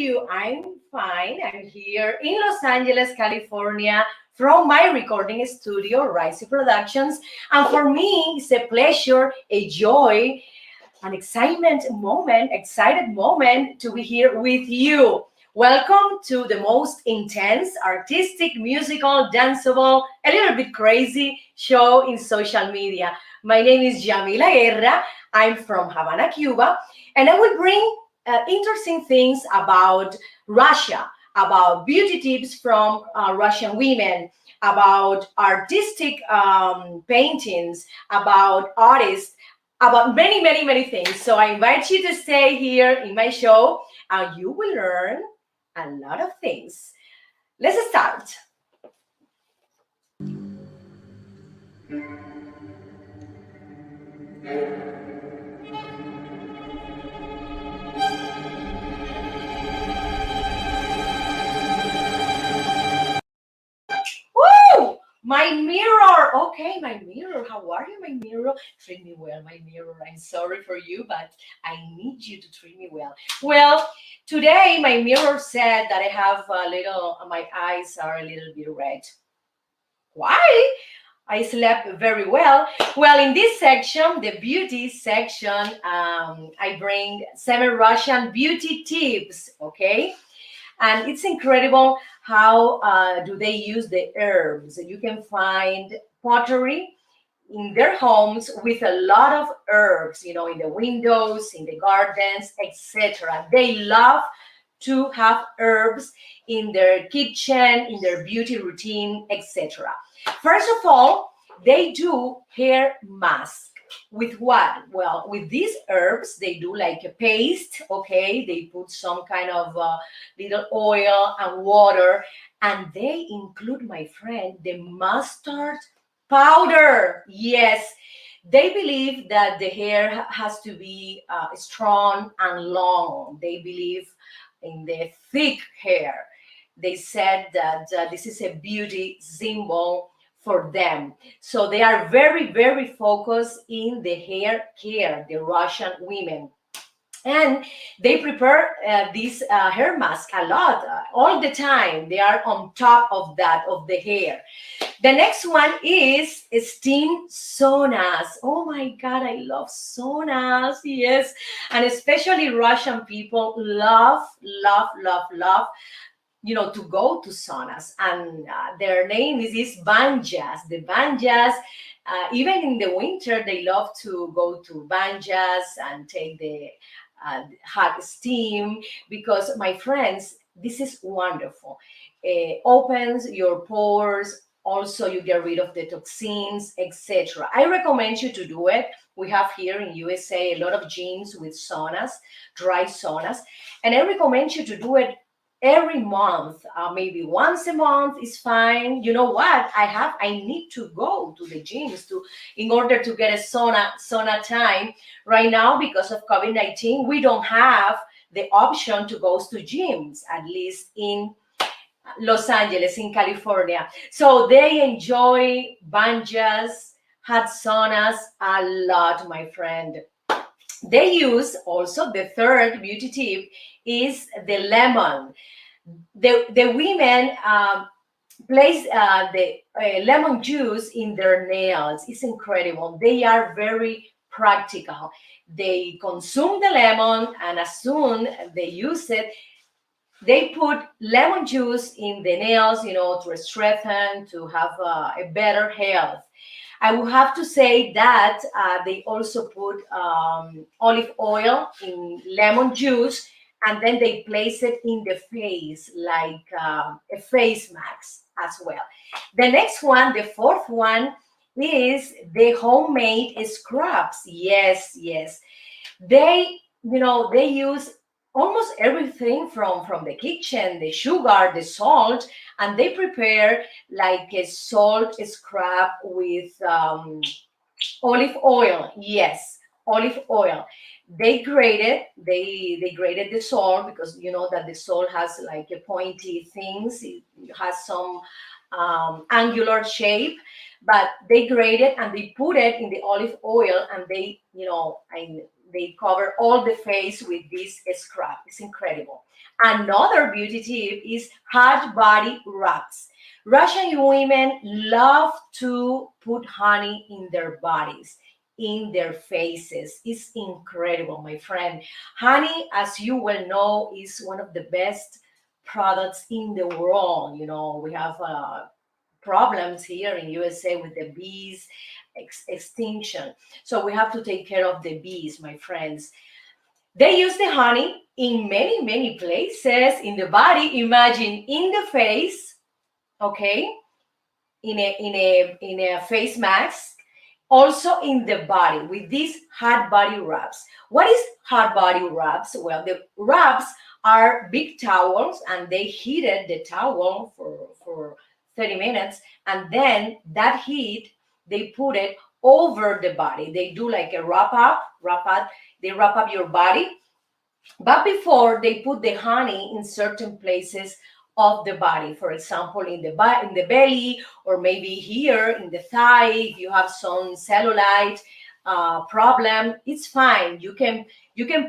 you? I'm fine. I'm here in Los Angeles, California, from my recording studio, Rising Productions. And for me, it's a pleasure, a joy, an excited moment to be here with you. Welcome to the most intense, artistic, musical, danceable, a little bit crazy show in social media. My name is Yamila Guerra. I'm from Havana, Cuba, and I will bring interesting things about Russia, about beauty tips from Russian women, about artistic paintings, about artists, about many, many, many things. So I invite you to stay here in my show and you will learn a lot of things. Let's start. Woo! My mirror. Okay, my mirror. How are you, my mirror? Treat me well, my mirror. I'm sorry for you, but I need you to treat me well. Well, today my mirror said that I have a little, my eyes are a little bit red. Why? I slept very well. Well, in this section, the beauty section, I bring 7 Russian beauty tips, okay? And it's incredible how do they use the herbs. You can find pottery in their homes with a lot of herbs, in the windows, in the gardens, etc. They love to have herbs in their kitchen, in their beauty routine, etc. First of all, they do hair mask. With what? Well, with these herbs, they do like a paste, okay? They put some kind of little oil and water, and they include, my friend, the mustard powder. Yes, they believe that the hair has to be strong and long. They believe in the thick hair. They said that this is a beauty symbol for them. So they are very, very focused in the hair care, the Russian women. And they prepare this hair mask a lot, all the time. They are on top of that, of the hair. The next one is steam saunas. Oh my God, I love saunas. Yes. And especially Russian people love, love, love, love to go to saunas, and their name is banjas. The banjas, even in the winter, they love to go to banjas and take the hot steam because, my friends, this is wonderful. Opens your pores. Also, you get rid of the toxins, etc. I recommend you to do it. We have here in USA a lot of gyms with saunas, dry saunas, and I recommend you to do it every month. Maybe once a month is fine. You know what? I need to go to the gyms in order to get a sauna time. Right now, because of COVID-19, we don't have the option to go to gyms, at least in Los Angeles, in California. So they enjoy banjas, hot saunas a lot, my friend. They use also, the third beauty tip is the lemon. The women place the lemon juice in their nails. It's incredible. They are very practical. They consume the lemon, and as soon they use it, they put lemon juice in the nails, to strengthen, to have a better health. I will have to say that they also put olive oil in lemon juice, and then they place it in the face like a face mask as well. The next one, the fourth one, is the homemade scrubs. Yes, yes. They use almost everything from the kitchen, the sugar, the salt, and they prepare like a salt scrub with olive oil. Yes, olive oil. They grated the salt, because you know that the salt has like a pointy things. It has some angular shape, but they grate it and they put it in the olive oil, and they cover all the face with this scrub. It's incredible. Another beauty tip is hot body rubs. Russian women love to put honey in their bodies, in their faces. It's incredible, my friend. Honey, as you well know, is one of the best products in the world. You know, we have problems here in USA with the bees extinction. So we have to take care of the bees, my friends. They use the honey in many, many places in the body. Imagine in the face, okay, in a face mask, also in the body with these hot body rubs. What is hot body rubs? Well, the rubs are big towels and they heated the towel for 30 minutes, and then that heat they put it over the body. They do like a wrap up, they wrap up your body, but before they put the honey in certain places of the body. For example, in the belly, or maybe here in the thigh. If you have some cellulite problem, it's fine. You can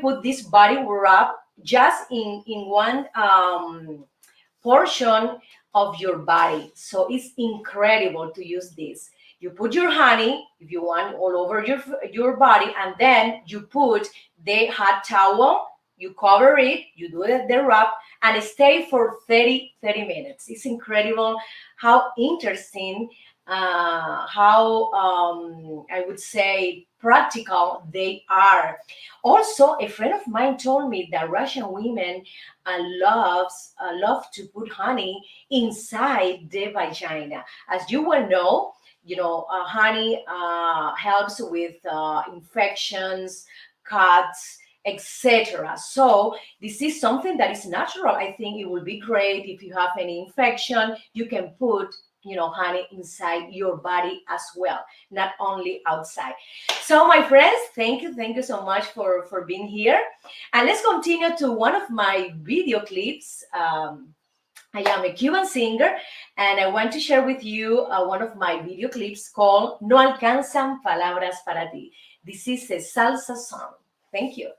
put this body wrap just in one portion of your body. So it's incredible to use this. You put your honey, if you want, all over your body, and then you put the hot towel, you cover it, you do the wrap, and stay for 30 minutes. It's incredible how interesting, how I would say practical they are. Also, a friend of mine told me that Russian women love to put honey inside the vagina. As you well know, honey helps with infections, cuts, etc. So this is something that is natural. I think it would be great if you have any infection, you can put honey inside your body as well, not only outside. So my friends, thank you so much for being here. And let's continue to one of my video clips. I am a Cuban singer, and I want to share with you one of my video clips called No Alcanzan Palabras para Ti. This is a salsa song. Thank you.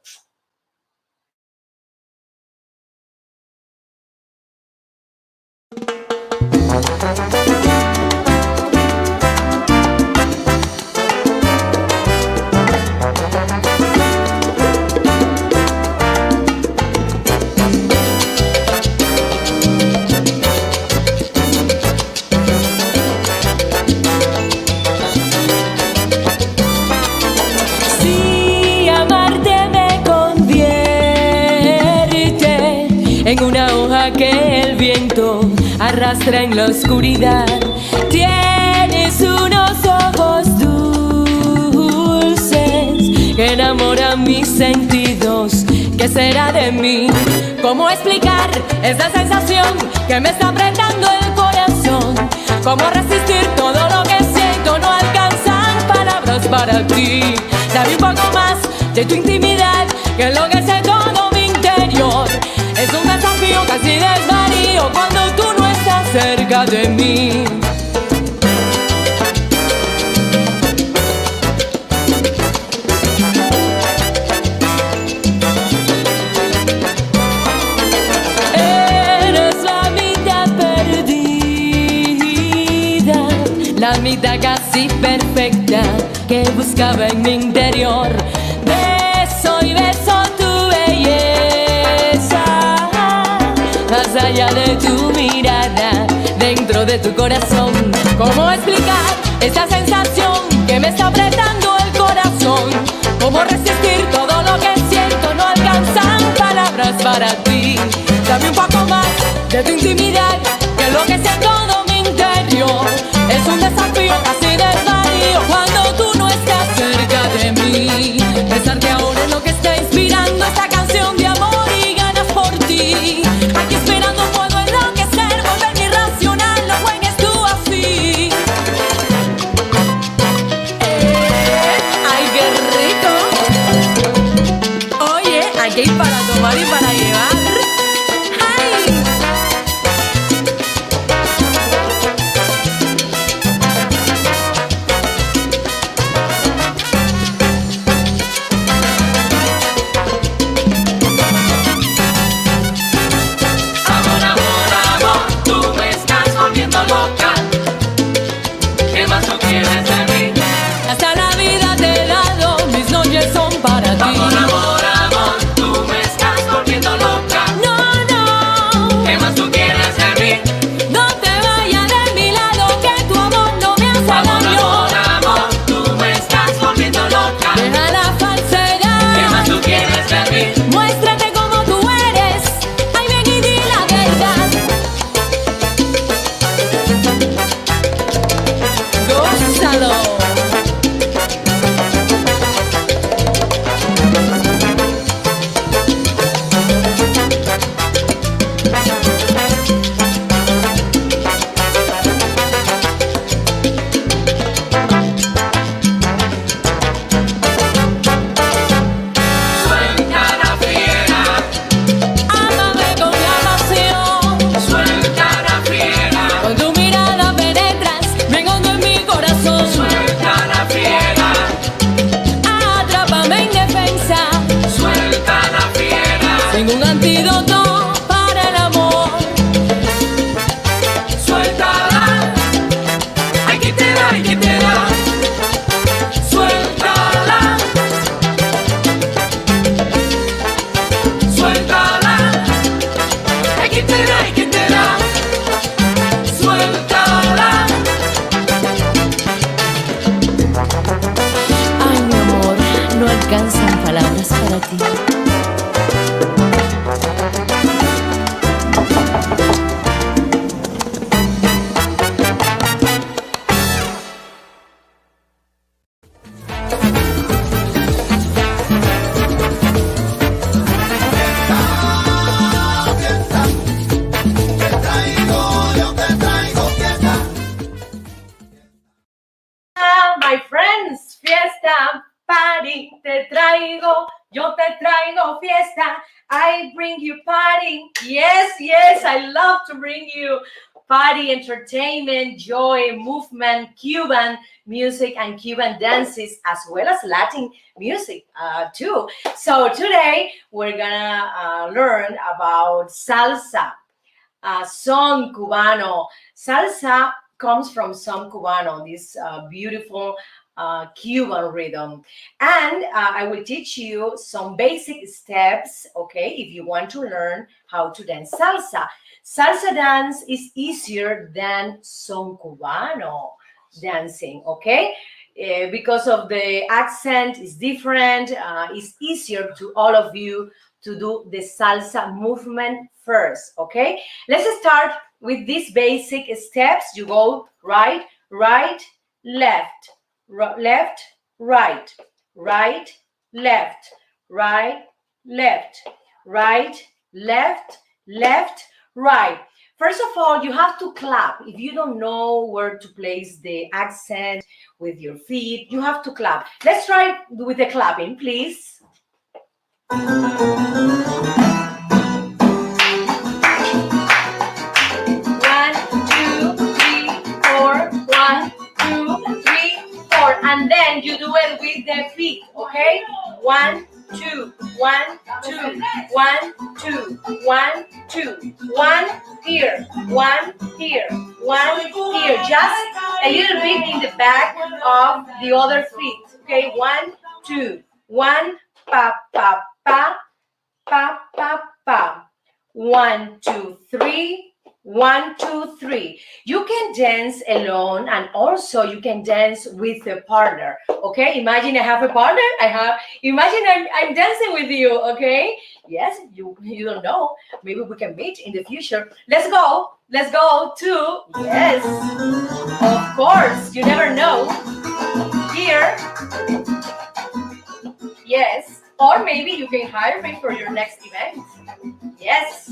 En una hoja que el viento arrastra en la oscuridad. Tienes unos ojos dulces que enamoran mis sentidos. ¿Qué será de mí? ¿Cómo explicar esa sensación que me está apretando el corazón? ¿Cómo resistir todo lo que siento? No alcanzan palabras para ti. Dame un poco más de tu intimidad, que enloquece todo mi interior. Es un desafío, casi desvarío cuando tú no estás cerca de mí. Eres la mitad perdida, la mitad casi perfecta que buscaba en mi interior. Beso y beso tu belleza, más allá de tu mirada, dentro de tu corazón. ¿Cómo explicar esa sensación que me está apretando el corazón? ¿Cómo resistir todo lo que siento? No alcanzan palabras para ti. Dame un poco más de tu intimidad, que enloquece todo mi interior. Es un desafío, casi desvarío cuando tú no estás cerca de mí. Pensar que ahora es lo que está inspirando esta canción de amor y ganas por ti. Aquí esperando puedo enloquecer, volverme irracional, no juegues tú así. ¡Ay, qué rico! Oye, aquí hay para tomar y para llevar. ¡Ay! traigo fiesta. I bring you party. Yes, yes, I love to bring you party, entertainment, joy, movement, Cuban music, and Cuban dances, as well as Latin music too. So today we're gonna learn about salsa, son cubano. Salsa comes from son cubano, this beautiful Cuban rhythm. And I will teach you some basic steps, okay, if you want to learn how to dance salsa. Salsa dance is easier than son cubano dancing, okay? Because of the accent is different, it's easier to all of you to do the salsa movement first, okay? Let's start with these basic steps. You go right, right, left, left, right, right, left, right, left, right, left, left, right. First of all, you have to clap. If you don't know where to place the accent with your feet, you have to clap. Let's try with the clapping, please. 1, 2, 3, 4. 1, 2, 3, 4, and then you do it with the feet, okay? 1, 2, 1, 2, 1, 2, 1, 2, 1 here, 1 here, 1 here. Just a little bit in the back of the other feet, okay? 1, 2, 1, pa pa pa, pa pa pa. 1, 2, 3. 1, 2, 3. You can dance alone, and also you can dance with a partner. Okay, imagine I have a partner. Imagine I'm dancing with you. Okay, yes, you don't know. Maybe we can meet in the future. Let's go. Let's go to, yes, of course. You never know. Here, yes, or maybe you can hire me for your next event. Yes.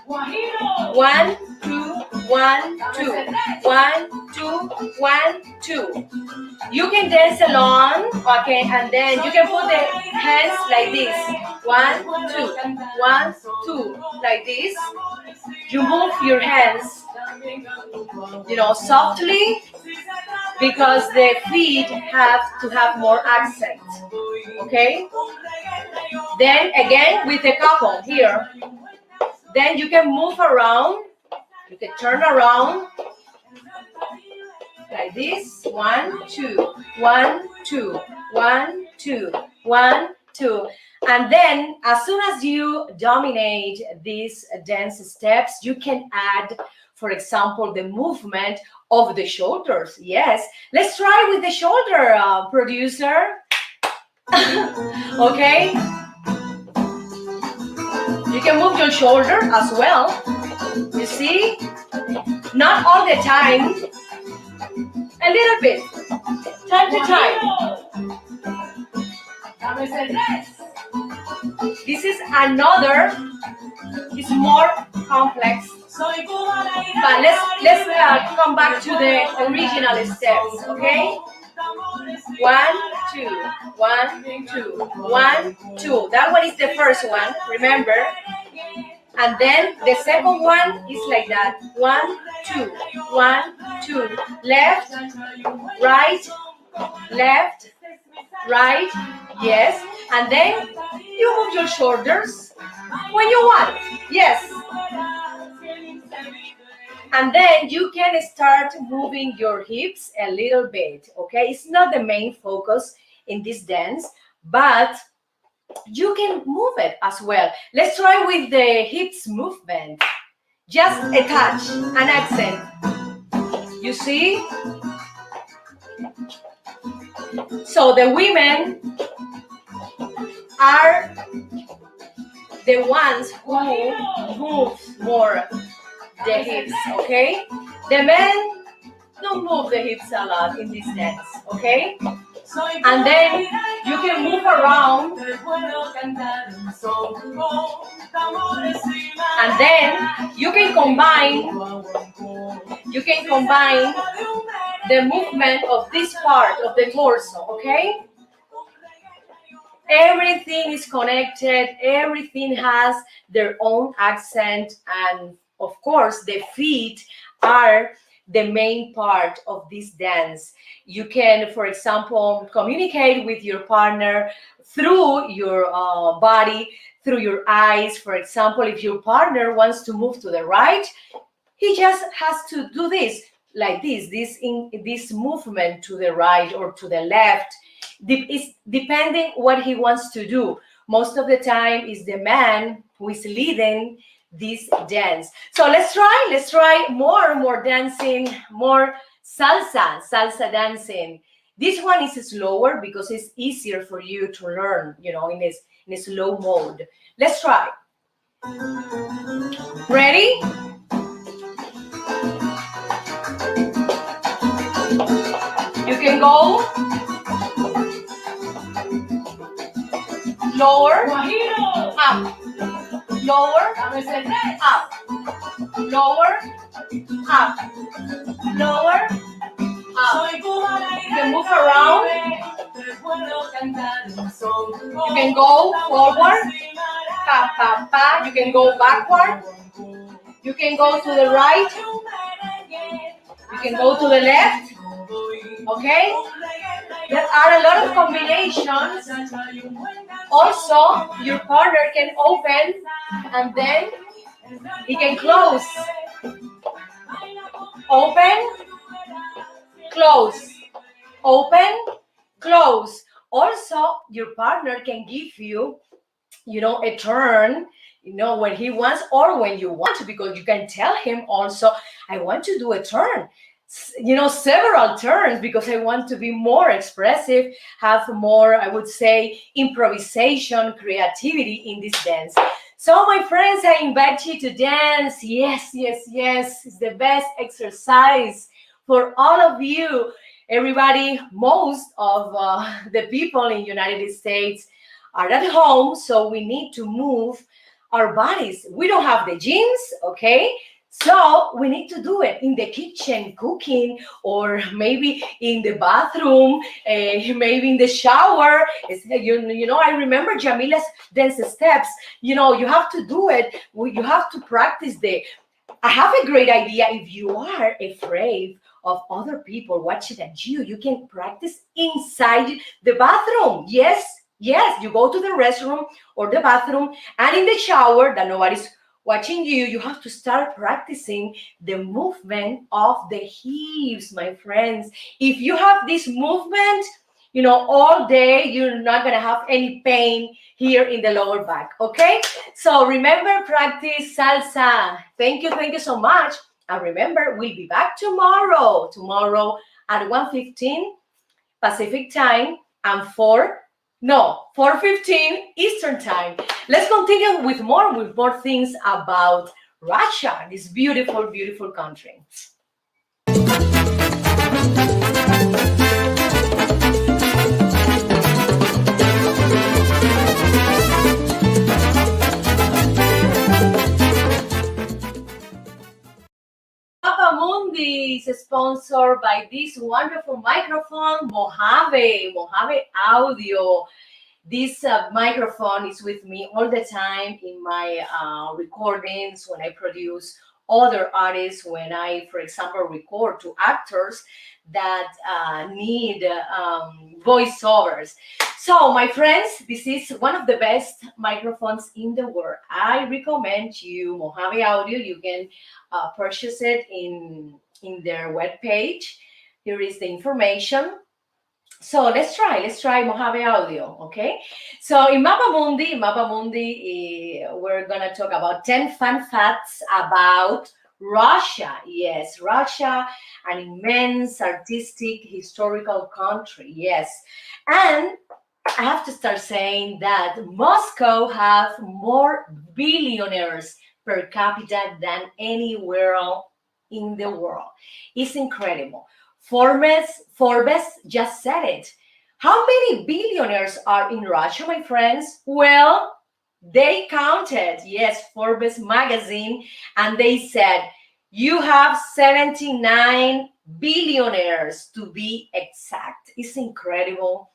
1, 2, 1, 2, 1, 2, 1, 2. You can dance alone, okay, and then you can put the hands like this. 1, 2, 1, 2, like this. You move your hands, softly, because the feet have to have more accent, okay? Then again with the couple here. Then you can move around, you can turn around like this. 1, 2, 1, 2, 1, 2, 1, 2. And then as soon as you dominate these dance steps, you can add, for example, the movement of the shoulders. Yes, let's try with the shoulder, producer. Okay. You can move your shoulder as well. You see? Not all the time. A little bit. Time to time. This is another, it's more complex. But let's come back to the original steps, okay? 1, 2, 1, 2, 1, 2. That one is the first one, remember? And then the second one is like that. 1, 2, 1, 2. Left, right, left, right, yes. And then you move your shoulders when you want, yes. And then you can start moving your hips a little bit, okay? It's not the main focus in this dance, but you can move it as well. Let's try with the hips movement. Just a touch, an accent. You see? So the women are the ones who move more the hips, okay? The men don't move the hips a lot in this dance, okay? And then you can move around, and then you can combine the movement of this part of the torso, okay? Everything is connected, everything has their own accent, and of course the feet are the main part of this dance. You can, for example, communicate with your partner through your body, through your eyes. For example, if your partner wants to move to the right, he just has to do this, like this movement to the right or to the left. It's depending what he wants to do. Most of the time is the man who is leading this dance. So let's try more dancing, more salsa dancing. This one is slower because it's easier for you to learn, in a slow mode. Let's try. Ready? You can go lower, up, lower, up, lower, up, lower, up. You can move around. You can go forward, pa, pa, pa. You can go backward. You can go to the right. You can go to the left. Okay? There are a lot of combinations. Also, your partner can open and then he can close. Open, close. Open, close. Also, your partner can give you, a turn, when he wants or when you want to, because you can tell him also, I want to do a turn. Several turns, because I want to be more expressive, have more, I would say, improvisation, creativity in this dance. So, my friends, I invite you to dance. Yes, yes, yes. It's the best exercise for all of you. Everybody, most of the people in United States are at home, so we need to move our bodies. We don't have the gyms, okay? So we need to do it in the kitchen, cooking, or maybe in the bathroom, maybe in the shower. I remember Jamila's dance steps. You have to do it. You have to practice the. I have a great idea. If you are afraid of other people watching at you, you can practice inside the bathroom. Yes, yes. You go to the restroom or the bathroom, and in the shower that nobody's watching you, you have to start practicing the movement of the hips, my friends. If you have this movement, all day, you're not going to have any pain here in the lower back, okay? So remember, practice salsa. Thank you so much. And remember, we'll be back tomorrow at 1:15 Pacific time and 4:15 Eastern time. Let's continue with more things about Russia, this beautiful, beautiful country. Papa Mundi is sponsored by this wonderful microphone, Mojave Audio. This microphone is with me all the time in my recordings, when I produce other artists, when I, for example, record to actors that need voiceovers. So, my friends, this is one of the best microphones in the world. I recommend you Mojave Audio. You can purchase it in their webpage. Here is the information. So let's try Mojave Audio, okay? So in Mapa Mundi, we're gonna talk about 10 fun facts about Russia. Yes, Russia, an immense artistic, historical country. Yes, and I have to start saying that Moscow have more billionaires per capita than anywhere else in the world. It's incredible. Forbes just said it. How many billionaires are in Russia, my friends? Well, they counted, yes, Forbes magazine, and they said, you have 79 billionaires to be exact. It's incredible,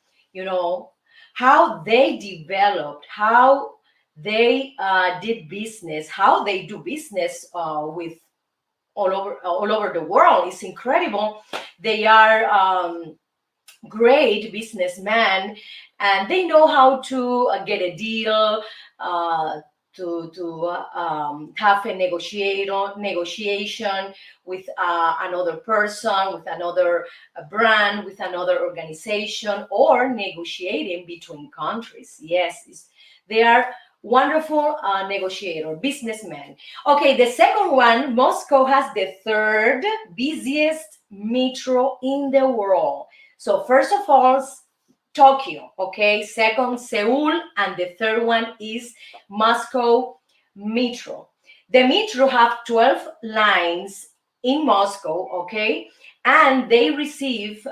how they developed, how they did business, how they do business with all over the world. It's incredible. They are great businessmen, and they know how to get a deal, uh, to have a negotiation with another person, with another brand, with another organization, or negotiating between countries. Yes, they are wonderful negotiator, businessmen. Okay, the second one, Moscow has the third busiest metro in the world. So first of all, Tokyo, okay? Second, Seoul, and the third one is Moscow Metro. The metro have 12 lines in Moscow, okay? And they receive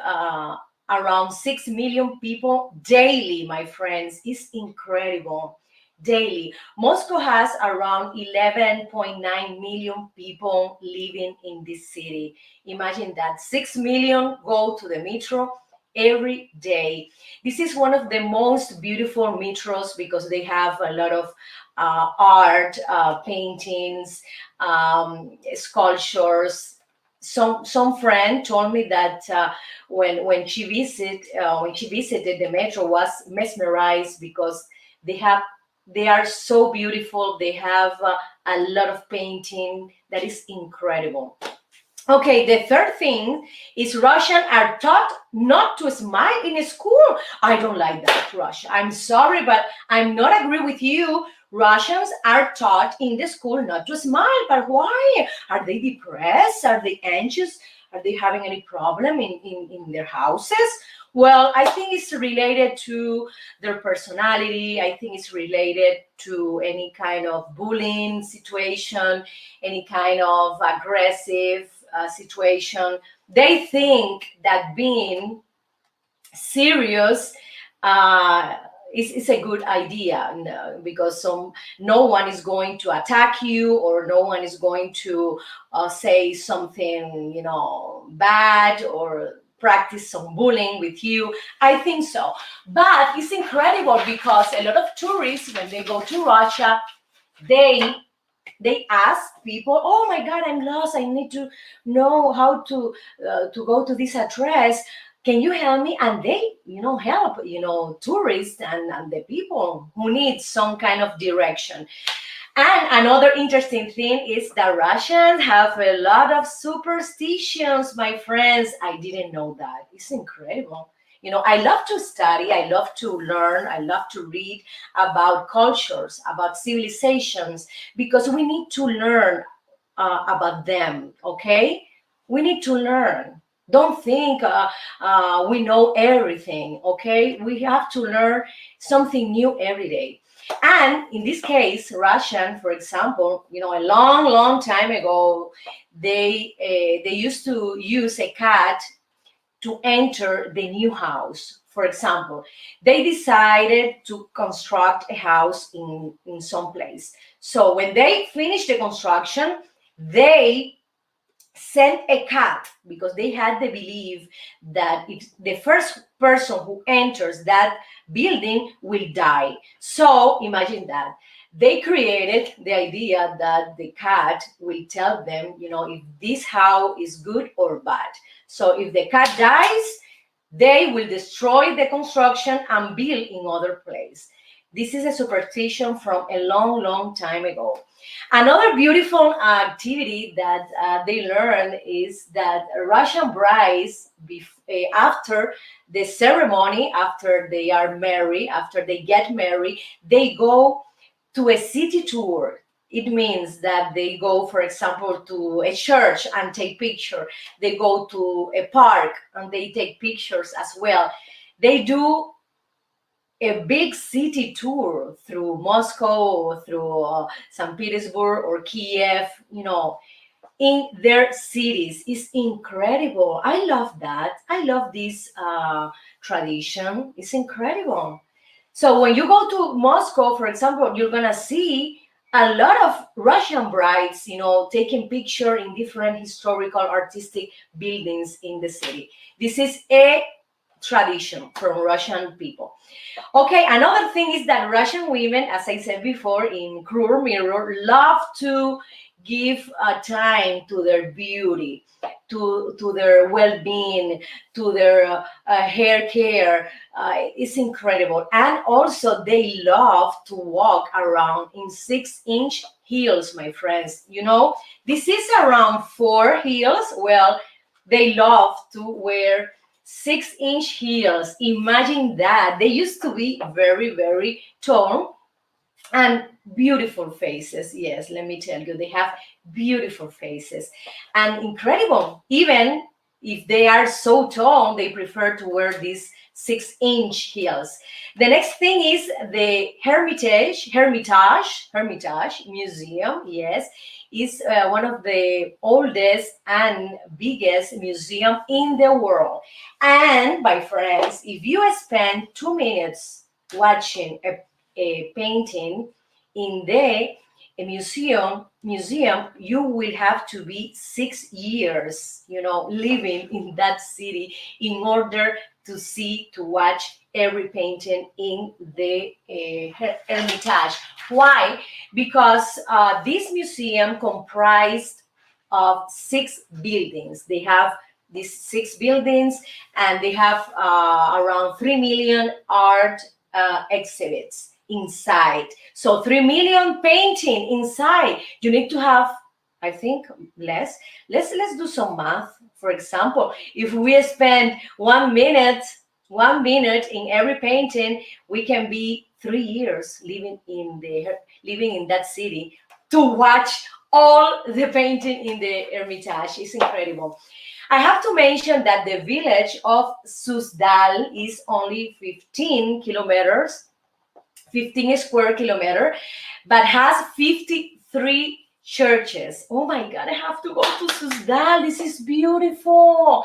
around 6 million people daily, my friends. It's incredible. Daily. Moscow has around 11.9 million people living in this city. Imagine that 6 million go to the metro every day. This is one of the most beautiful metros because they have a lot of art, paintings, sculptures. Some friend told me that when she visited the metro, was mesmerized because they have they are so beautiful. They have a lot of painting that is incredible. Okay, the third thing is Russian are taught not to smile in school. I don't like that, Russia. I'm sorry, but I'm not agree with you. Russians are taught in the school not to smile, but why? Are they depressed? Are they anxious? Are they having any problem in their houses? Well, I think it's related to their personality. I think it's related to any kind of bullying situation, any kind of aggressive situation. They think that being serious uh, is a good idea, because no one is going to attack you, or no one is going to say something bad, or practice some bullying with you. I think so. But it's incredible because a lot of tourists, when they go to Russia, they they ask people, oh my god, I'm lost, I need to know how to go to this address, can you help me? And they help tourists and the people who need some kind of direction. And another interesting thing is that Russians have a lot of superstitions, my friends. I didn't know that. It's incredible. I love to study, I love to learn, I love to read about cultures, about civilizations, because we need to learn about them, okay? We need to learn. Don't think we know everything, okay? We have to learn something new every day. And in this case, Russian, for example, a long, long time ago, they used to use a cat to enter the new house. For example, they decided to construct a house in some place. So when they finished the construction, they sent a cat because they had the belief that if the first person who enters that building will die. So imagine that. They created the idea that the cat will tell them, if this house is good or bad. So if the cat dies, they will destroy the construction and build in other place. This is a superstition from a long, long time ago. Another beautiful activity that they learn is that Russian brides, after the ceremony, after they are married, after they get married, they go to a city tour. It means that they go, for example, to a church and take picture. They go to a park and they take pictures as well. They do a big city tour through Moscow, or through St. Petersburg or Kiev, in their cities. Is incredible. I love that. I love this tradition. It's incredible. So when you go to Moscow, for example, you're gonna see a lot of Russian brides, taking picture in different historical artistic buildings in the city. This is a tradition from Russian people. Okay, another thing is that Russian women, as I said before, in Cruel Mirror, love to give time to their beauty, to their well-being, to their hair care. It's incredible. And also they love to walk around in 6-inch heels, my friends. You know, this is around 4 heels. Well, they love to wear 6-inch heels. Imagine that. They used to be very, very tall and beautiful faces. Yes, let me tell you, they have beautiful faces and incredible. Even if they are so tall, they prefer to wear these 6-inch heels. The next thing is the Hermitage Museum. Yes, is one of the oldest and biggest museum in the world. And my friends, if you spend 2 minutes watching a painting in the museum, you will have to be 6 years, living in that city in order to watch every painting in the Hermitage. Why? Because this museum comprised of 6 buildings. They have these 6 buildings, and they have around 3 million art exhibits inside. So 3 million painting inside. You need to have, I think, less. Let's do some math. For example, if we spend 1 minute in every painting, we can be 3 years living in that city to watch all the painting in the Hermitage. It's incredible. I have to mention that the village of Suzdal is only 15 square kilometer, but has 53 churches. Oh my God, I have to go to Suzdal. This is beautiful.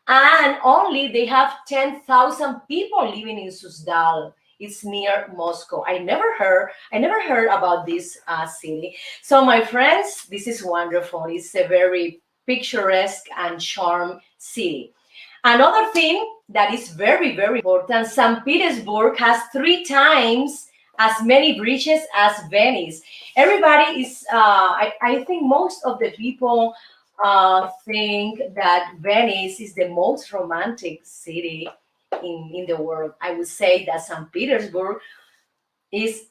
And only they have 10,000 people living in Suzdal. It's near Moscow. I never heard about this city. So my friends, this is wonderful. It's a very picturesque and charming city. Another thing that is very, very important, St. Petersburg has 3 times as many bridges as Venice. Everybody is, I think most of the people think that Venice is the most romantic city in the world. I would say that St. Petersburg is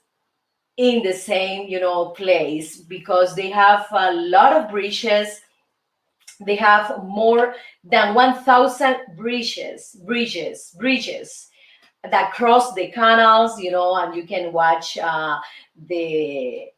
in the same, place, because they have a lot of bridges. They have more than 1,000 bridges that cross the canals, and you can watch the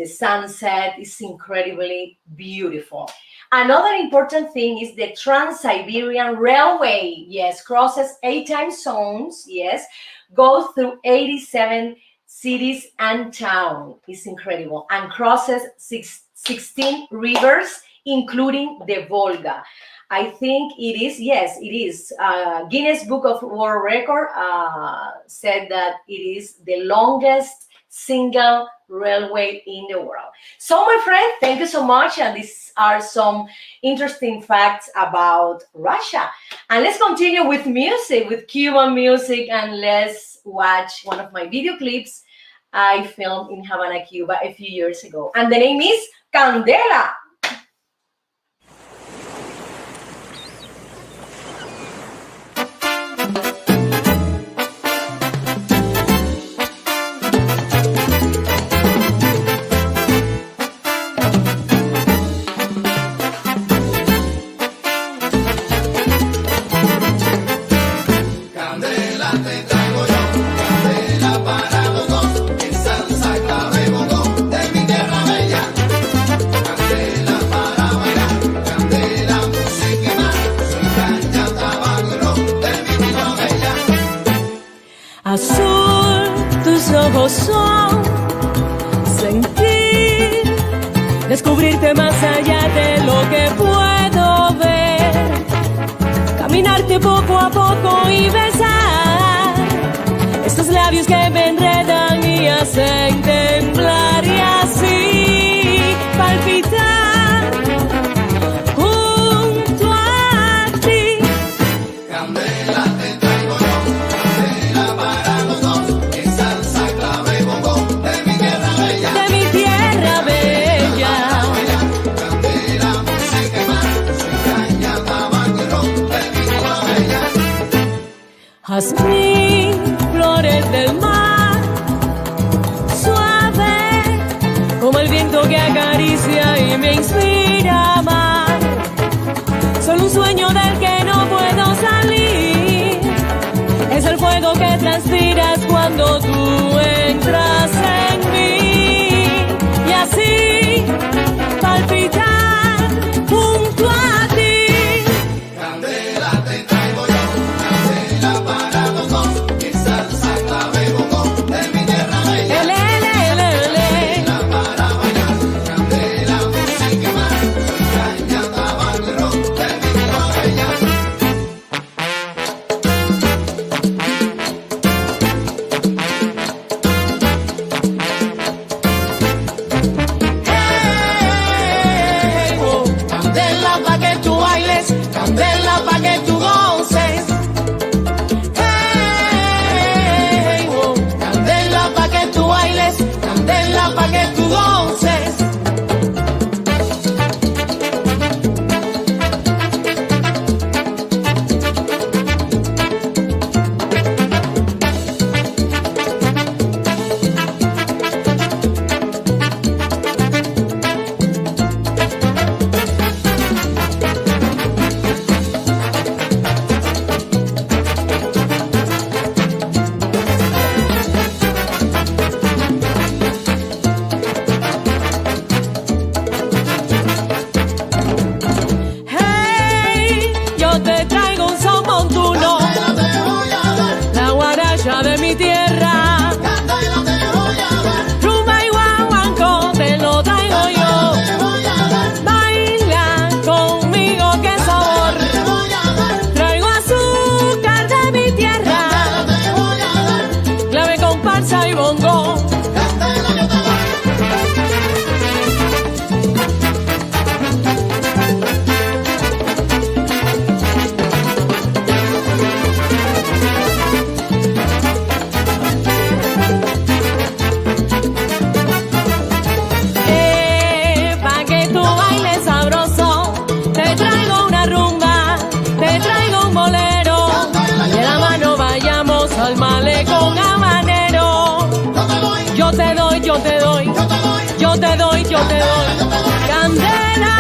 sunset. Is incredibly beautiful. Another important thing is the Trans-Siberian Railway. Yes, crosses 8 time zones. Yes, goes through 87 cities and towns. It's incredible. And crosses 16 rivers, including the Volga. I think it is, yes, it is. Guinness Book of World Record said that it is the longest single railway in the world. So my friend, thank you so much. And these are some interesting facts about Russia. And let's continue with music, with Cuban music, and let's watch one of my video clips I filmed in Havana, Cuba a few years ago. And the name is Candela. Azul, tus ojos son sentir, descubrirte más allá de lo que puedo ver, caminarte poco a poco y besar estos labios que me enredan y hacen temblar y así palpitar junto a ti. Candela, Jazmín, flores del mar, suave como el viento que acaricia y me inspira a amar. Solo un sueño del que no puedo salir, es el fuego que transpiras cuando tú entras en mí. Y así palpitar junto a ti. Candela te traigo yo, candela para los dos, mi salsa clave bongo de mi tierra bella. Candela para bailar, candela música más, soy caña, tabaco y ron de mi tierra bella. Candela pa' que tú bailes, candela pa' que tú goces. Hey, oh. Candela pa' que tú bailes, candela pa' que tú goces. Hey, yo te traigo un son montuno, Candela te voy a dar, la guaracha de mi tierra. candela te voy a dar, Rumba y guaguancó te lo traigo yo. te voy a dar, Baila conmigo, qué sabor. te voy a dar, Traigo azúcar de mi tierra, te voy a dar, clave, comparsa y bongo. candela yo te doy. Pa' que tú bailes sabroso, te traigo una rumba, te traigo un bolero. Y de la mano vayamos al malecón habanero. Yo te doy, yo te doy, yo te doy, yo te doy candela.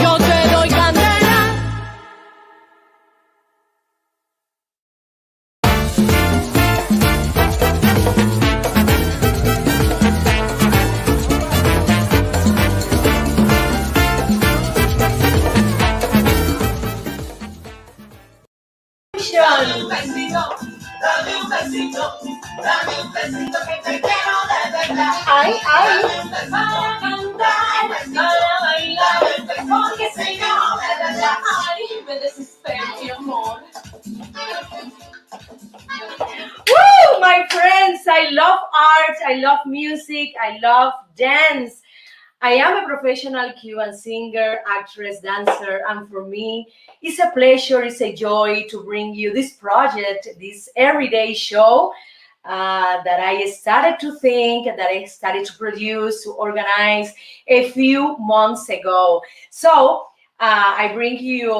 Yo te doy candela. Dame un besito, dame un besito, dame un besito que te quiero de verdad. Ay, ay. Dame un besito para cantar, para bailar, porque si no de verdad, ay, me desespero, mi amor. Woo, my friends, I love art, I love music, I love dance. I am a professional Cuban singer, actress, dancer, and for me, it's a pleasure, it's a joy to bring you this project, this everyday show that I started to think, that I started to produce, to organize a few months ago. So I bring you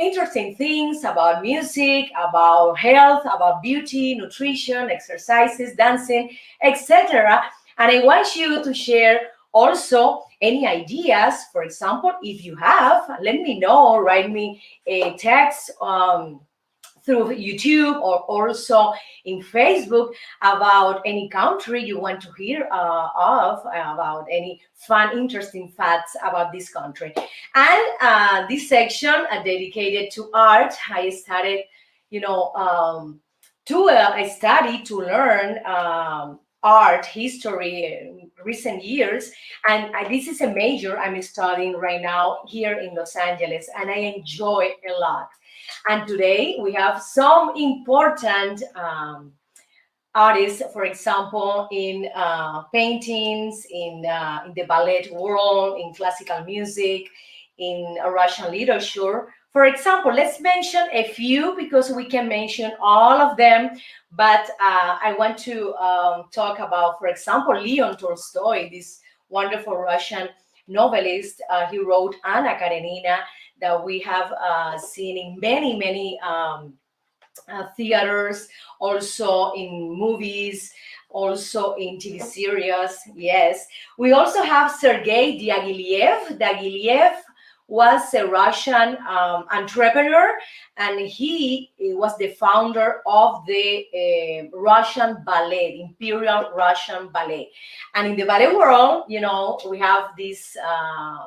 interesting things about music, about health, about beauty, nutrition, exercises, dancing, etc. And I want you to share also any ideas. For example, if you have, let me know, write me a text through YouTube or also in Facebook about any country you want to hear of, about any fun, interesting facts about this country. And this section dedicated to art, I started, I studied to learn art history in recent years, and this is a major I'm studying right now here in Los Angeles, and I enjoy a lot. And today we have some important artists, for example, in paintings, in the ballet world, in classical music, in Russian literature. For example, let's mention a few because we can mention all of them. But I want to talk about, for example, Leon Tolstoy, this wonderful Russian novelist. He wrote Anna Karenina, that we have seen in many, many theaters, also in movies, also in TV series. Yes, we also have Sergei Diaghilev. Diaghilev was a Russian entrepreneur, and he was the founder of the Russian ballet, Imperial Russian Ballet. And in the ballet world, we have this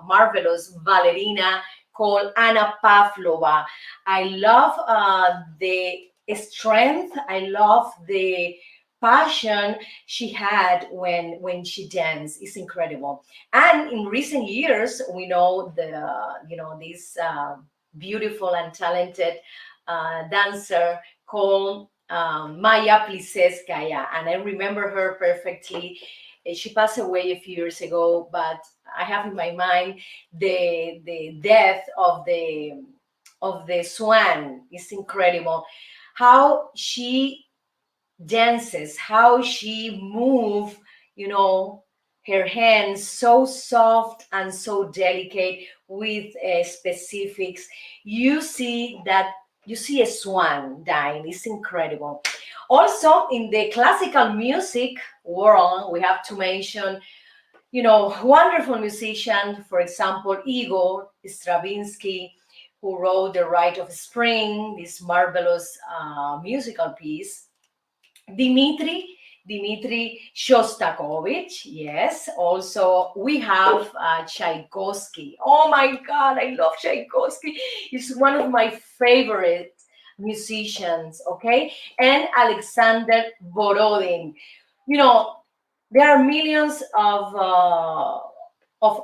marvelous ballerina called Anna Pavlova. I love the strength. I love the passion she had when she danced. It's incredible. And in recent years, we know this beautiful and talented dancer called Maya Pliseskaya, and I remember her perfectly. She passed away a few years ago, but I have in my mind the death of the swan. Is incredible how she dances, how she move, you know, her hands so soft and so delicate with specifics. You see that you see a swan dying. It's incredible. Also, in the classical music world, we have to mention, wonderful musician, for example, Igor Stravinsky, who wrote The Rite of Spring, this marvelous musical piece. Dmitri Shostakovich, yes. Also, we have Tchaikovsky. Oh my God, I love Tchaikovsky. He's one of my favorite musicians, okay? And Alexander Borodin. You know, there are millions of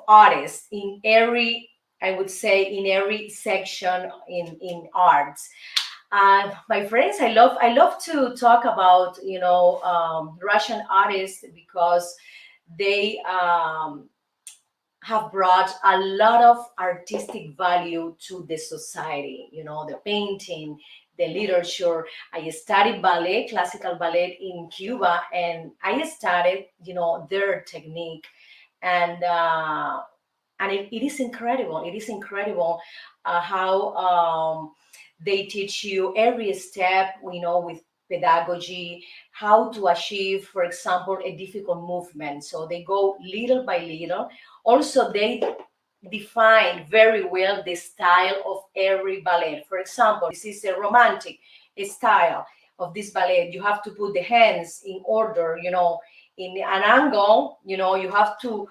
artists in every, I would say, in every section in arts. My friends, I love to talk about Russian artists because they have brought a lot of artistic value to the society. The painting, the literature. I studied ballet, classical ballet in Cuba, and I studied their technique, and it is incredible. It is incredible how they teach you every step, with pedagogy, how to achieve, for example, a difficult movement. So they go little by little. Also, they define very well the style of every ballet. For example, this is a romantic style of this ballet. You have to put the hands in order, in an angle. You have to,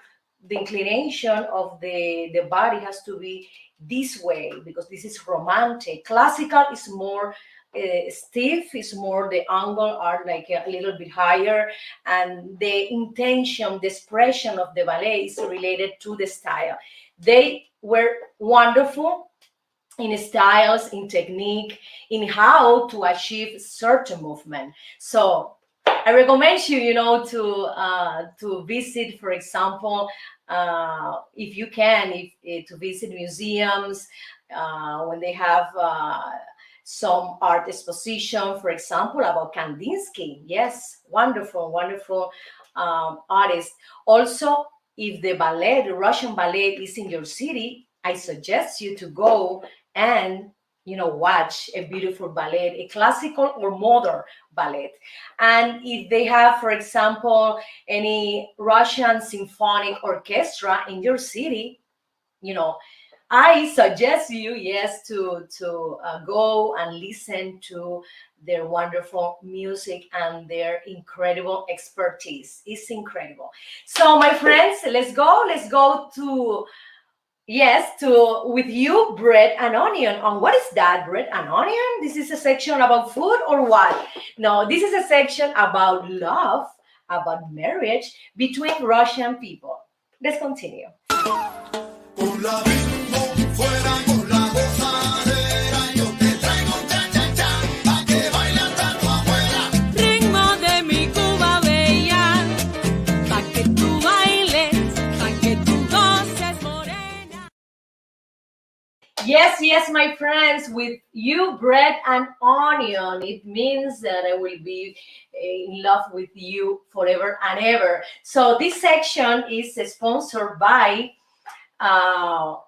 the inclination of the body has to be this way, because this is romantic. Classical is more stiff, is more, the angle are like a little bit higher, and the intention, the expression of the ballet is related to the style. They were wonderful in styles, in technique, in how to achieve certain movement. So I recommend you, to visit, for example, if you can, to visit museums when they have some art exposition, for example, about Kandinsky. Yes, wonderful, wonderful artist. Also, if the ballet, the Russian ballet, is in your city, I suggest you to go and watch a beautiful ballet, a classical or modern ballet. And if they have, for example, any Russian symphonic orchestra in your city, I suggest you, yes, to go and listen to their wonderful music and their incredible expertise. It's incredible. So, my friends, let's go. Let's go to, yes, to with you, bread and onion. And what is that, bread and onion? This is a section about food or what? No, this is a section about love, about marriage between Russian people. Let's continue. Con la bimbo fuera con la gozadera, yo te traigo un cha-cha-cha, pa' que baile hasta tu abuela. Ritmo de mi Cuba bella, pa' que tú bailes, pa' que tú goces morena. Yes, yes, my friends, with you, bread and onion. It means that I will be in love with you forever and ever. So this section is sponsored by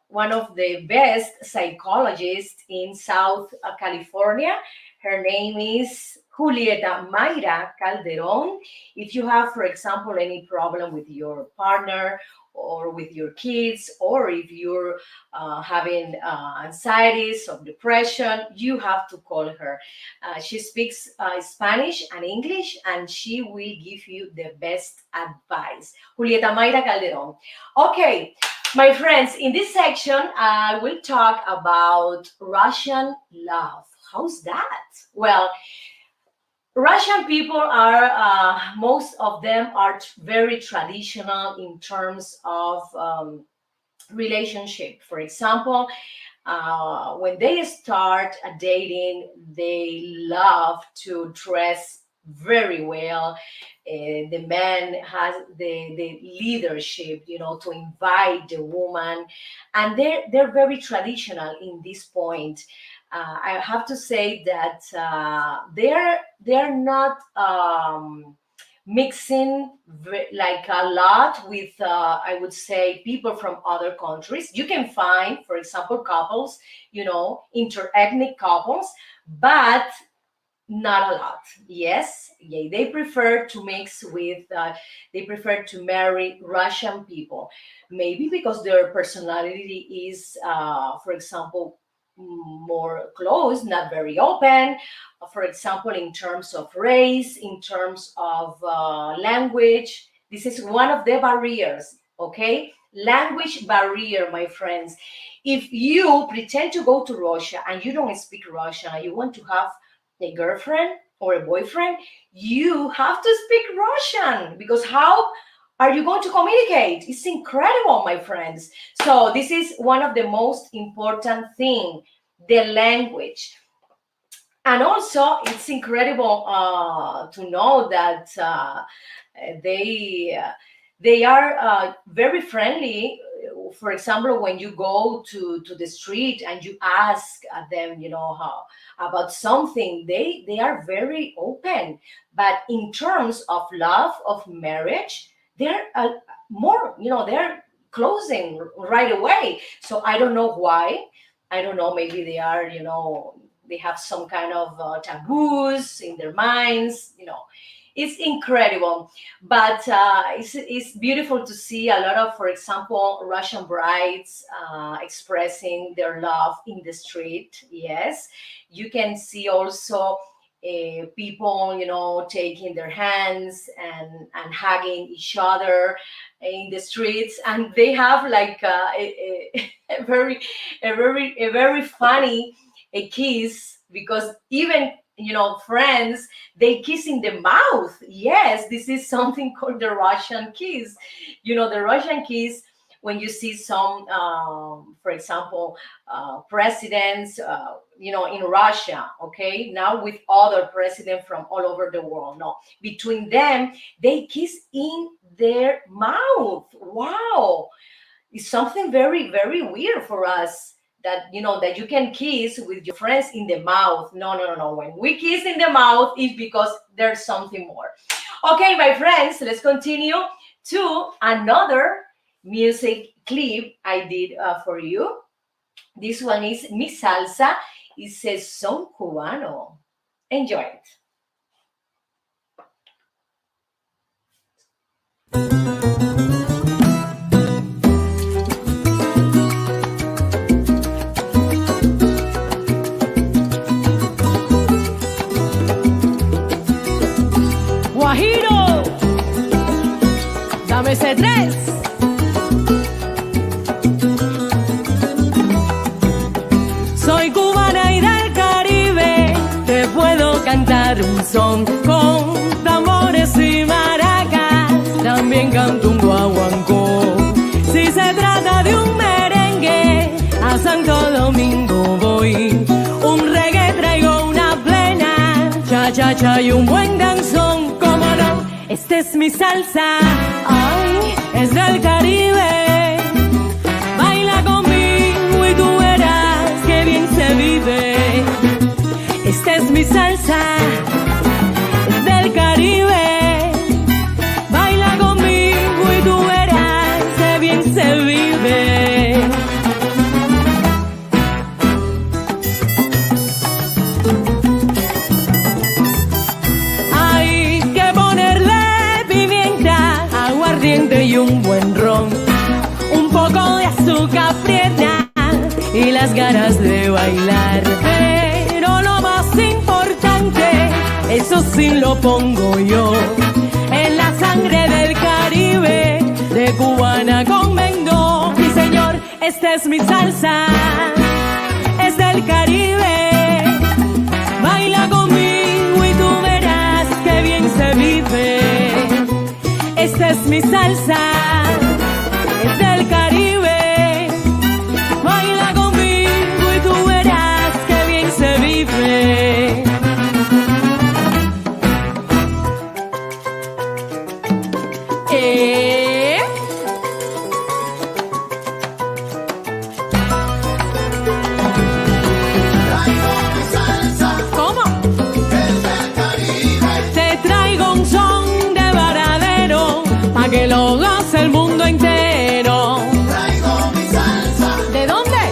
one of the best psychologists in South California. Her name is Julieta Mayra Calderon. If you have, for example, any problem with your partner or with your kids, or if you're having anxieties or depression, you have to call her. She speaks Spanish and English, and she will give you the best advice. Julieta Mayra Calderon. Okay, my friends, in this section, I will talk about Russian love. How's that? Well, Russian people are, most of them are very traditional in terms of relationship. For example, when they start dating, they love to dress very well. The man has the leadership, to invite the woman, and they're very traditional in this point. I have to say that they're not mixing like a lot with I would say people from other countries. You can find, for example, couples, interethnic couples, but not a lot. Yes, yeah, they prefer to mix with they prefer to marry Russian people, maybe because their personality is for example, more closed, not very open. For example, in terms of race, in terms of language, this is one of the barriers. Okay, language barrier, my friends. If you pretend to go to Russia and you don't speak Russian and you want to have a girlfriend or a boyfriend, you have to speak Russian, because how are you going to communicate? It's incredible, my friends. So this is one of the most important thing, the language. And also, it's incredible to know that they are very friendly. For example, when you go to the street and you ask them, about something, they are very open. But in terms of love, of marriage, they're more, they're closing right away. So I don't know why. I don't know. Maybe they are, they have some kind of taboos in their minds. It's incredible. But it's beautiful to see a lot of, for example, Russian brides expressing their love in the street. Yes, you can see also people, taking their hands and hugging each other in the streets, and they have like a very funny a kiss, because even friends, they kiss in the mouth. Yes, this is something called the Russian kiss. The Russian kiss, when you see some, for example, presidents, in Russia, okay, now with other presidents from all over the world, no, between them, they kiss in their mouth. Wow, it's something very, very weird for us. That that you can kiss with your friends in the mouth. No. When we kiss in the mouth, it's because there's something more. Okay, my friends, let's continue to another music clip I did for you. This one is Mi Salsa. It says Son Cubano. Enjoy it. Guajiro, dame ese tres. Soy cubana y del Caribe, te puedo cantar un son con tambores y maracas, también canto un guaguancó. Si se trata de un merengue, a Santo Domingo voy, un reggae traigo una plena, cha-cha-cha y un buen danzón. Esta es mi salsa, ay, es del Caribe. Baila conmigo y tú verás que bien se vive. Esta es mi salsa, es del Caribe. Baila conmigo y tú verás que bien se vive. lo pongo yo. En la sangre del Caribe, de cubana con Mendo. Mi señor, esta es mi salsa, es del Caribe. Baila conmigo y tú verás que bien se vive. Esta es mi salsa, es del Caribe. Baila conmigo y tú verás que bien se vive. Traigo mi salsa, ¿Cómo? es del Caribe. Te traigo un son de varadero pa' que lo goce el mundo entero. Traigo mi salsa, ¿De dónde?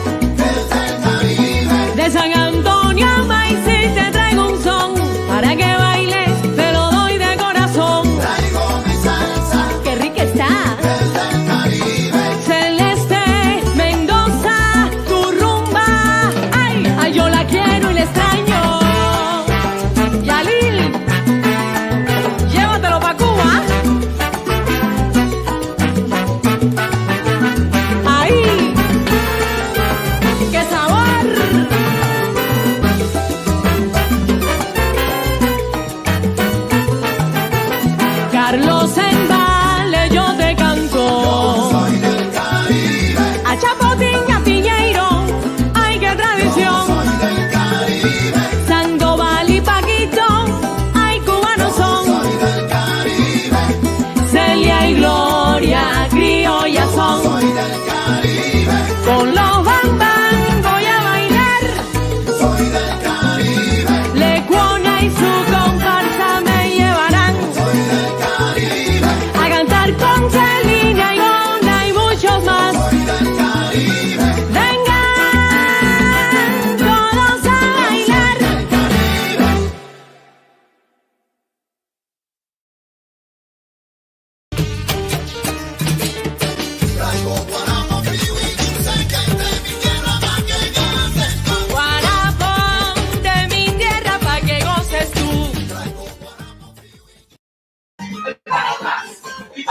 es del Caribe. De San Antonio a Maicí te traigo un son para que bailes, te lo doy de corazón. Traigo mi salsa, ¡Qué rica está! es del Caribe. Celeste, Mendoza, tu rumba. ¡Ay! ¡Ay, yo la quiero y la extraño! Yalil, llévatelo pa' Cuba. ¡Ay! ¡Qué sabor! Carlos en Vale, yo te canto. Soy del Caribe, A Chapotín, a Piñeiro, ay, qué tradición. soy del Caribe, Sandoval y Paquito, ay, cubanos son. soy del Caribe, Celia y Gloria, criollas son. soy del Caribe, Con los bambán voy a bailar. soy del Caribe, Lecuona y su comparsa me llevarán soy del Caribe, a cantar con Celina y Gona y muchos más. soy del Caribe, Vengan todos a bailar. del Caribe. Traigo guaramo frío y dulce que es de mi tierra pa' que goces tú. Guarapón de mi tierra pa' que goces tú. Traigo guaramo frío y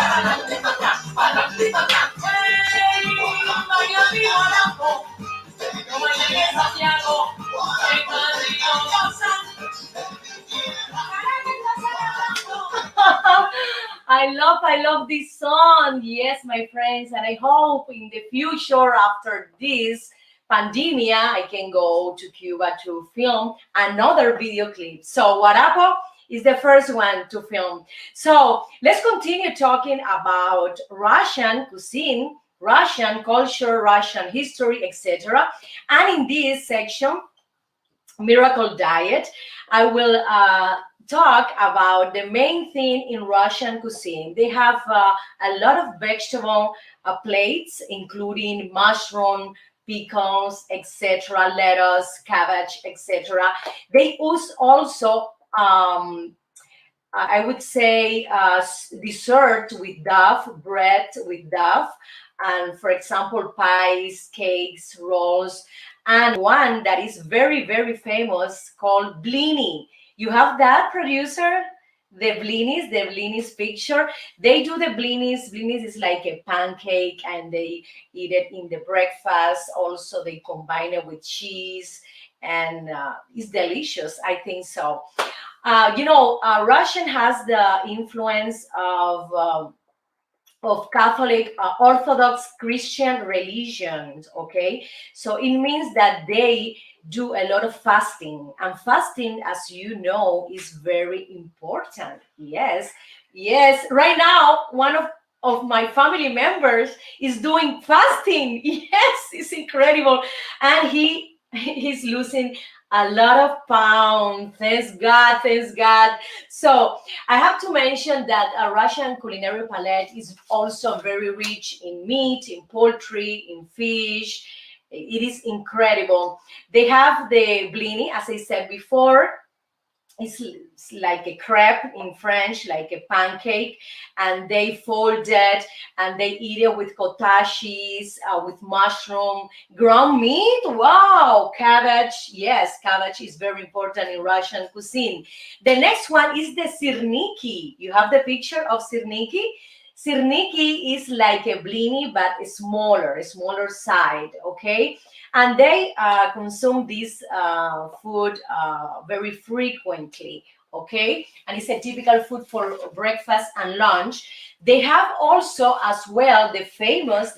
I love this song. Yes, my friends, and I hope in the future, after this pandemia, I can go to Cuba to film another video clip. So, Guarapo is the first one to film. So, let's continue talking about Russian cuisine, Russian culture, Russian history, etc. And in this section, Miracle Diet, I will talk about the main thing in Russian cuisine. They have a lot of vegetable plates, including mushroom, pickles, etc., lettuce, cabbage, etc. They use also, I would say, dessert with duff, bread with duff, and for example, pies, cakes, rolls, and one that is very, very famous called blini. You have that, producer? The blinis picture. They do the blinis. Blinis is like a pancake and they eat it in the breakfast. Also, they combine it with cheese and it's delicious. I think so. Russian has the influence of Catholic, Orthodox Christian religions, okay? So it means that they do a lot of fasting. And fasting, as you know, is very important. Yes, yes. Right now, one of my family members is doing fasting. Yes, it's incredible. And he's losing a lot of pounds. Thanks God, thanks God. So I have to mention that a Russian culinary palette is also very rich in meat, in poultry, in fish. It is incredible. They have the blini, as I said before. it's like a crepe in French, like a pancake, and they fold it and they eat it with kotashis, with mushroom, ground meat. Wow, cabbage. Yes, cabbage is very important in Russian cuisine. The next one is the sirniki. You have the picture of sirniki. Sirniki is like a blini, but a smaller side. Okay, and they consume this food very frequently. Okay, and it's a typical food for breakfast and lunch. They have also as well the famous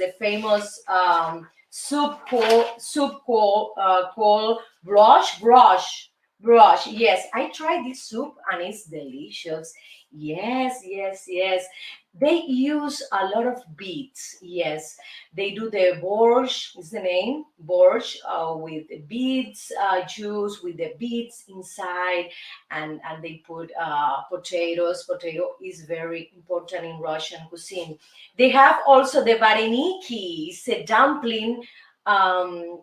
soup called brush. Yes, I tried this soup and it's delicious. Yes, yes, yes. They use a lot of beets. Yes, they do the borscht, is the name, borscht, with the beets juice, with the beets inside, and they put potatoes. Potato is very important in Russian cuisine. They have also the vareniki, it's a dumpling um,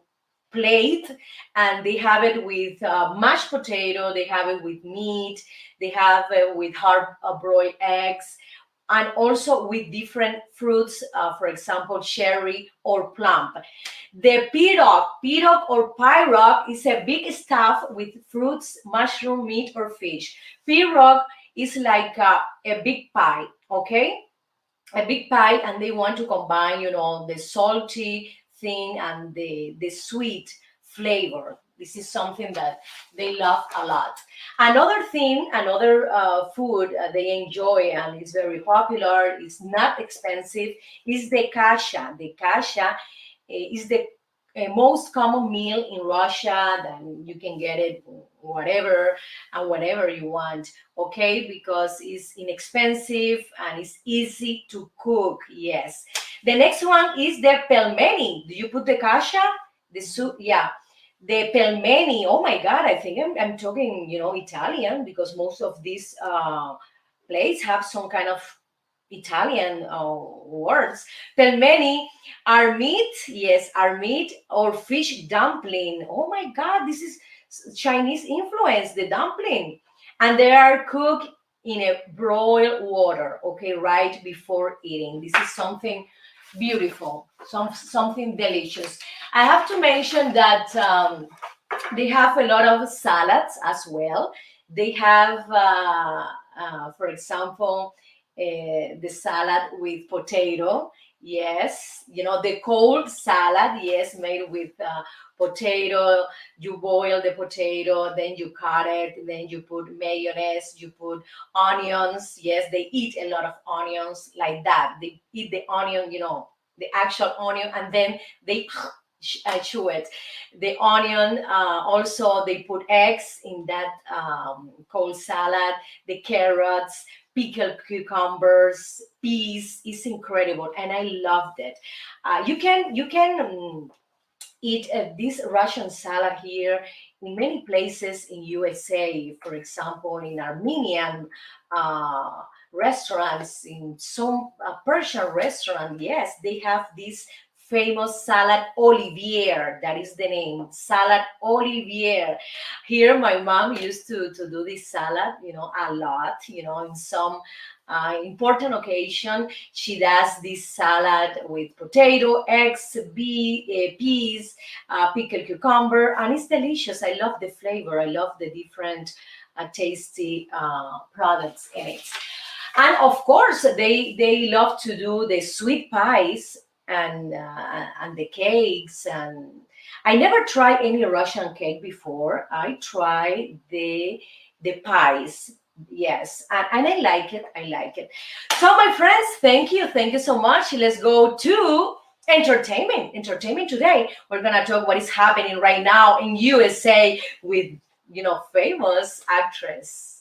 plate, and they have it with mashed potato, they have it with meat, they have it with hard broiled eggs, and also with different fruits, for example, cherry or plum. The pirog or pirog is a big stuff with fruits, mushroom, meat, or fish. Pirog is like a big pie, okay? A big pie, and they want to combine, the salty thing and the sweet flavor. This is something that they love a lot. Another thing, another food they enjoy and is very popular, is not expensive, is the kasha. The kasha is the most common meal in Russia. Then you can get it whatever and whatever you want, okay? Because it's inexpensive and it's easy to cook. Yes. The next one is the pelmeni. Do you put the kasha? The soup, yeah. The pelmeni. Oh my God, I think I'm talking, Italian, because most of these plates have some kind of Italian words. Pelmeni are meat, yes, are meat or fish dumpling. Oh my God, this is Chinese influence, the dumpling. And they are cooked in a broiled water, okay, right before eating. This is something beautiful, something delicious. I have to mention that they have a lot of salads as well. They have, for example, the salad with potato. Yes, the cold salad. Yes, made with potato. You boil the potato, then you cut it, then you put mayonnaise, you put onions. Yes, they eat a lot of onions like that. They eat the onion, the actual onion, and then they chew it. The onion, also they put eggs in that cold salad, the carrots, pickled cucumbers, peas. Is incredible, and I loved it. You can eat this Russian salad here in many places in USA. For example, in Armenian uh, restaurants, in some Persian restaurant. Yes, they have this famous salad Olivier. That is the name, salad Olivier. Here, my mom used to do this salad, a lot. In some important occasion, she does this salad with potato, eggs, peas, pickled cucumber, and it's delicious. I love the flavor. I love the different tasty products in it. And of course, they love to do the sweet pies and the cakes. And I never tried any Russian cake before. I tried the pies. Yes, and I like it. I like it. So, my friends, thank you so much. Let's go to entertainment. Entertainment today. We're gonna talk what is happening right now in USA with famous actress.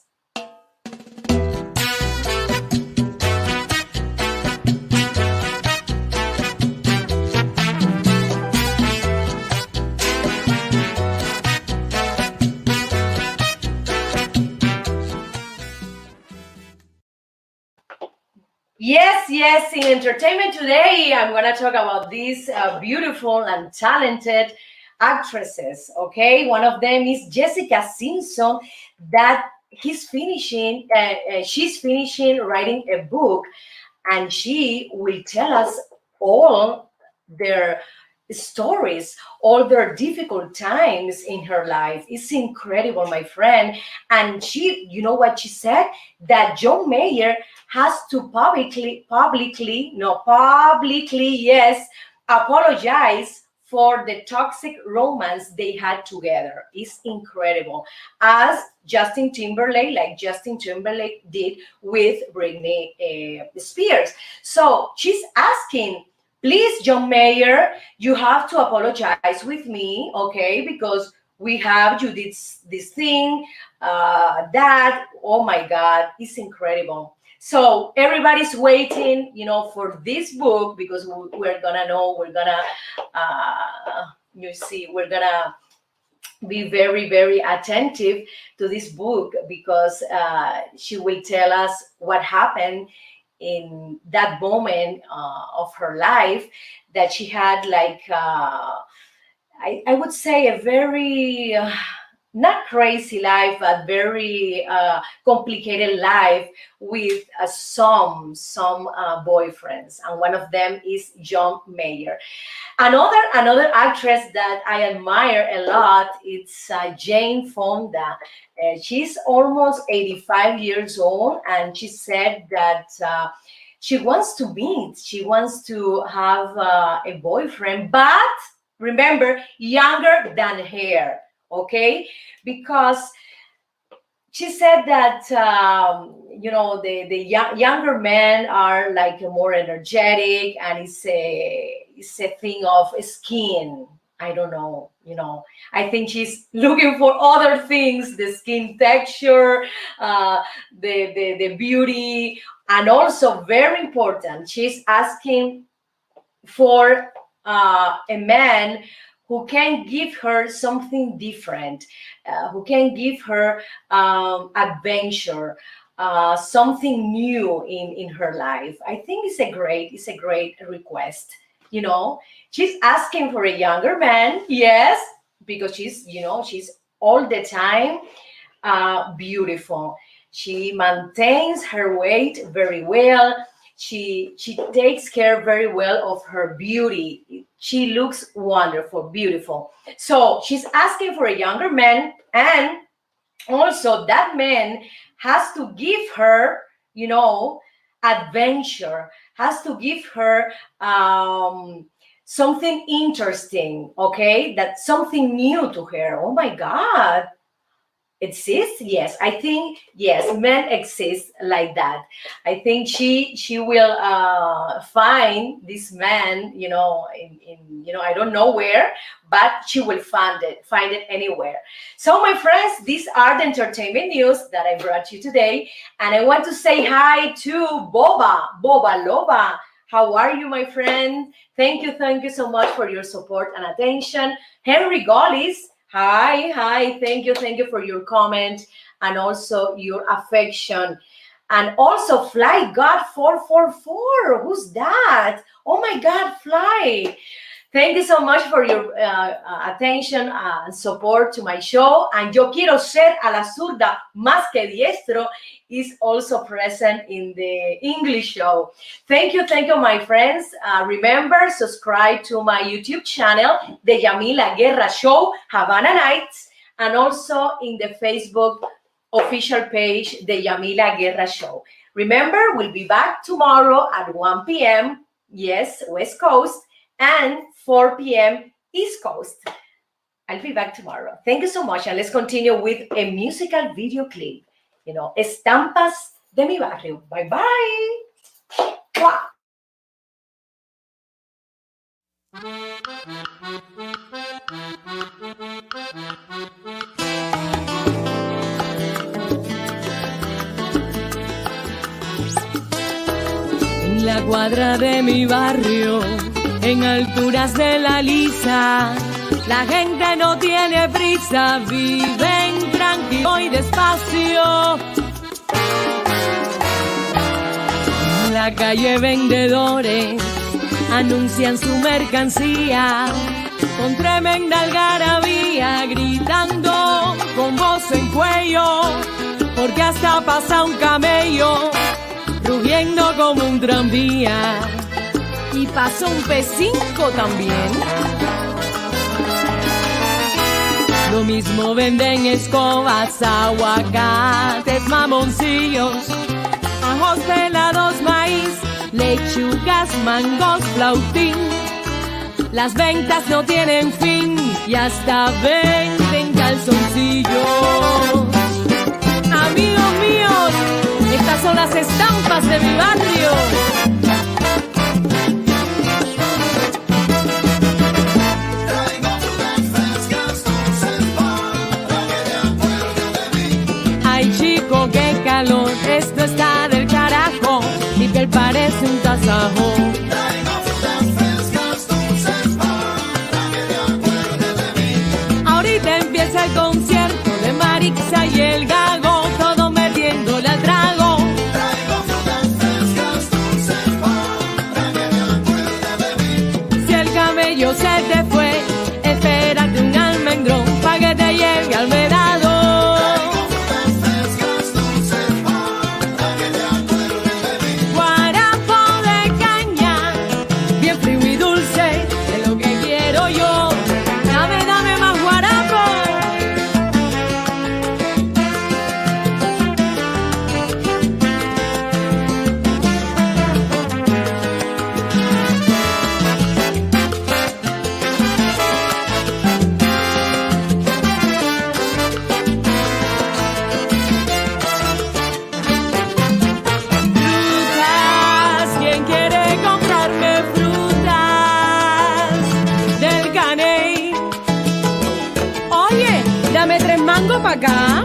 Yes, yes. In entertainment today, I'm gonna talk about these beautiful and talented actresses. Okay, one of them is Jessica Simpson. That she's finishing writing a book, and she will tell us all their stories, all their difficult times in her life. It's incredible, my friend. And she, you know what she said? That John Mayer has to publicly, yes, apologize for the toxic romance they had together. It's incredible. As Justin Timberlake did with Britney Spears. So she's asking, please, John Mayer, you have to apologize with me, okay? Because you did this thing, that, oh my God, it's incredible. So everybody's waiting, for this book, because we're gonna know, we're gonna be very, very attentive to this book, because she will tell us what happened in that moment of her life, that she had like I would say a very not crazy life, but very complicated life with some boyfriends, and one of them is John Mayer. Another actress that I admire a lot, it's Jane Fonda. She's almost 85 years old, and she said that she wants to have a boyfriend, but remember, younger than her, okay? Because she said that the younger men are like more energetic, and it's a thing of skin. I don't know, I think she's looking for other things: the skin texture, the beauty, and also very important, she's asking for a man who can give her something different, who can give her adventure, something new in her life. I think it's a great request. She's asking for a younger man, yes, because she's all the time beautiful. She maintains her weight very well. She takes care very well of her beauty. She looks wonderful, beautiful. So she's asking for a younger man, and also that man has to give her, adventure, has to give her something interesting, okay? That's something new to her. Oh my God. Exists? Yes, I think yes, men exist like that. I think she will find this man, in I don't know where, but she will find it anywhere. So my friends, these are the entertainment news that I brought you today, and I want to say hi to Boba Loba. How are you, my friend? Thank you so much for your support and attention. Henry Gollis. Hi. Thank you for your comment and also your affection. And also Fly God 444. Who's that? Oh my God, Fly. Thank you so much for your attention and support to my show. And Yo Quiero Ser a la Zurda Más que Diestro is also present in the English show. Thank you, my friends. Remember, subscribe to my YouTube channel, The Yamila Guerra Show, Havana Nights, and also in the Facebook official page, The Yamila Guerra Show. Remember, we'll be back tomorrow at 1 p.m., yes, West Coast, and 4 p.m. East Coast. I'll be back tomorrow. Thank you so much, and let's continue with a musical video clip. Estampas de mi barrio. Bye bye. Wow. En la cuadra de mi barrio, en alturas de la Lisa, la gente no tiene prisa, viven tranquilo y despacio. En la calle vendedores anuncian su mercancía con tremenda algarabía, gritando con voz en cuello: porque hasta pasa un camello rugiendo como un tranvía. Y pasó un P5 también. Lo mismo venden escobas, aguacates, mamoncillos, ajos pelados, maíz, lechugas, mangos, flautín. Las ventas no tienen fin y hasta venden calzoncillos. Amigos míos, estas son las estampas de mi barrio. Traigo frutas frescas, dulces para que te acuerdes de mí. Ay chico, qué calor, esto está del carajo. Mi piel parece un tasajo. Traigo frutas frescas, dulces para que te acuerdes de mí. Ahorita empieza el concierto de Marixa y el Gago, todo metiéndole al trago. Traigo frutas frescas, dulces para que te acuerdes de mí. Si el camello se te fue, espérate un almendrón pa' que te lleve al vedado. Traigo frutas frescas, dulces para que te acuerdes de mí. Guarapo de caña, bien frío y dulce, es lo que quiero yo. Dame, dame más guarapo. Frutas, ¿quién quiere comprarme frutas del caney? Oye, dame 3 mangos pa' acá.